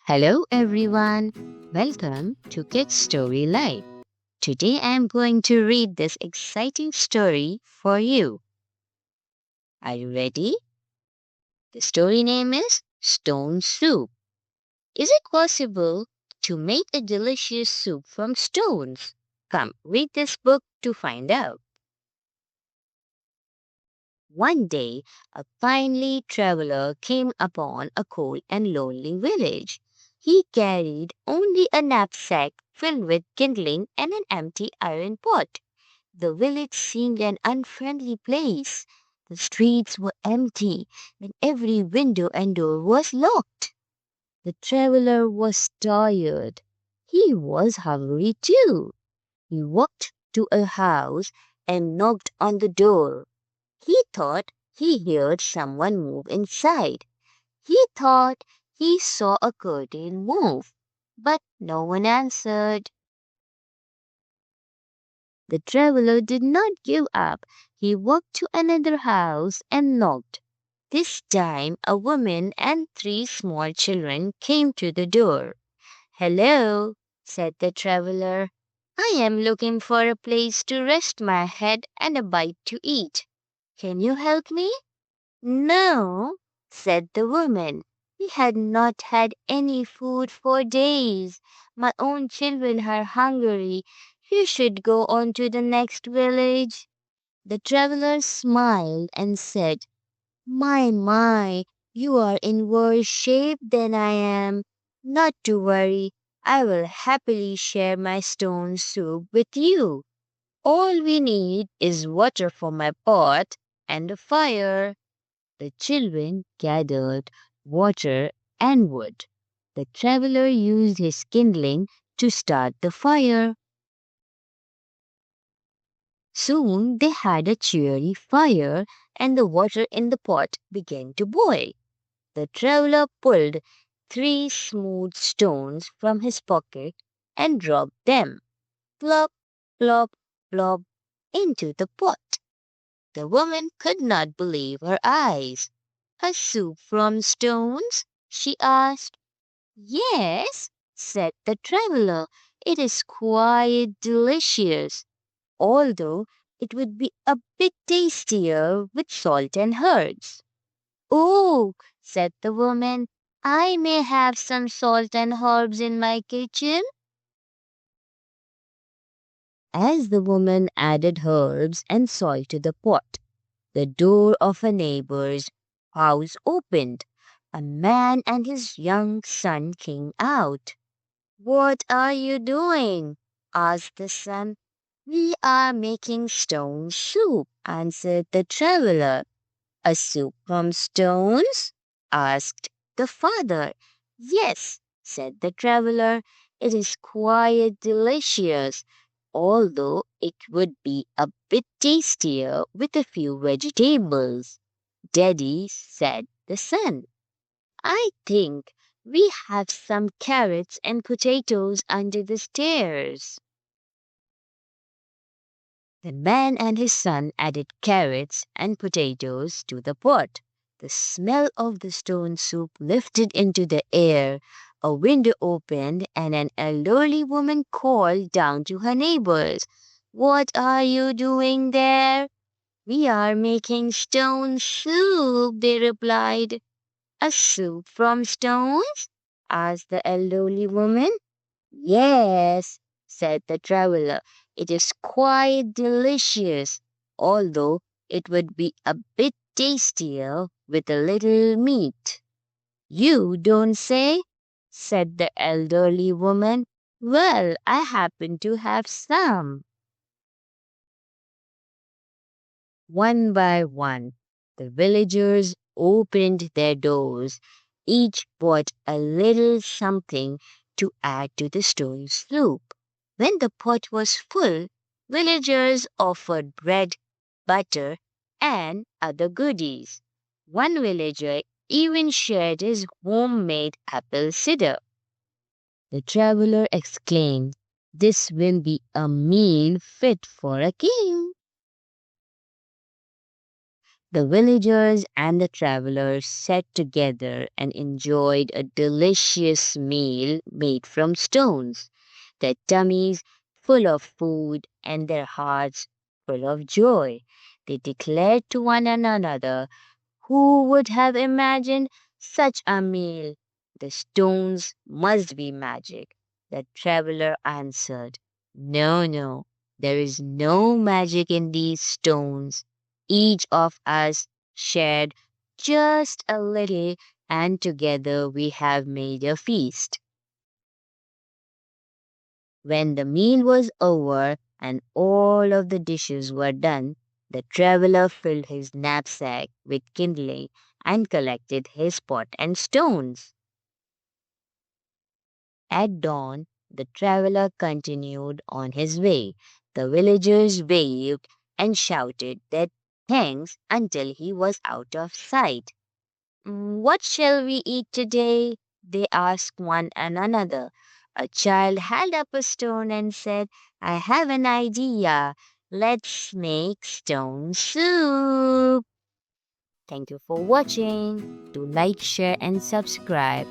Hello everyone, welcome to Kids Story Live. Today I am going to read this exciting story for you. Are you ready? The story name is Stone Soup. Is it possible to make a delicious soup from stones? Come, read this book to find out. One day, a kindly traveler came upon a cold and lonely village. He carried only a knapsack filled with kindling and an empty iron pot. The village seemed an unfriendly place. The streets were empty, and every window and door was locked. The traveler was tired. He was hungry too. He walked to a house and knocked on the door. He thought he heard someone move inside. He thought he saw a curtain move, but no one answered. The traveler did not give up. He walked to another house and knocked. This time a woman and three small children came to the door. "Hello," said the traveler. "I am looking for a place to rest my head and a bite to eat. Can you help me?" "No," said the woman. "We had not had any food for days. My own children are hungry. You should go on to the next village." The traveler smiled and said, My, you are in worse shape than I am. Not to worry, I will happily share my stone soup with you. All we need is water for my pot and a fire." The children gathered water and wood. The traveler used his kindling to start the fire. Soon they had a cheery fire, and the water in the pot began to boil. The traveler pulled three smooth stones from his pocket and dropped them, plop, plop, plop, into the pot. The woman could not believe her eyes. "A soup from stones?" she asked. "Yes," said the traveler. "It is quite delicious, although it would be a bit tastier with salt and herbs." "Oh," said the woman, "I may have some salt and herbs in my kitchen." As the woman added herbs and salt to the pot, the door of a neighbor's house opened. A man and his young son came out. "What are you doing?" asked the son. "We are making stone soup," answered the traveler. "A soup from stones?" asked the father. "Yes," said the traveler. "It is quite delicious, although it would be a bit tastier with a few vegetables." "Daddy," said the son, "I think we have some carrots and potatoes under the stairs." The man and his son added carrots and potatoes to the pot. The smell of the stone soup lifted into the air. A window opened, and an elderly woman called down to her neighbors, "What are you doing there?" "We are making stone soup," they replied. "A soup from stones?" asked the elderly woman. "Yes," said the traveler. "It is quite delicious, although it would be a bit tastier with a little meat." "You don't say?" said the elderly woman. "Well, I happen to have some." One by one, the villagers opened their doors. Each brought a little something to add to the stone soup. When the pot was full, villagers offered bread, butter, and other goodies. One villager even shared his homemade apple cider. The traveler exclaimed, "This will be a meal fit for a king." The villagers and the travelers sat together and enjoyed a delicious meal made from stones, their tummies full of food and their hearts full of joy. They declared to one another, "Who would have imagined such a meal? The stones must be magic." The traveler answered, "No, no, there is no magic in these stones. Each of us shared just a little, and together we have made a feast." When the meal was over and all of the dishes were done, the traveler filled his knapsack with kindling and collected his pot and stones. At dawn, the traveler continued on his way. The villagers waved and shouted their thanks until he was out of sight. "What shall we eat today?" they asked one another. A child held up a stone and said, "I have an idea. Let's make stone soup." Thank you for watching. Do like, share, and subscribe.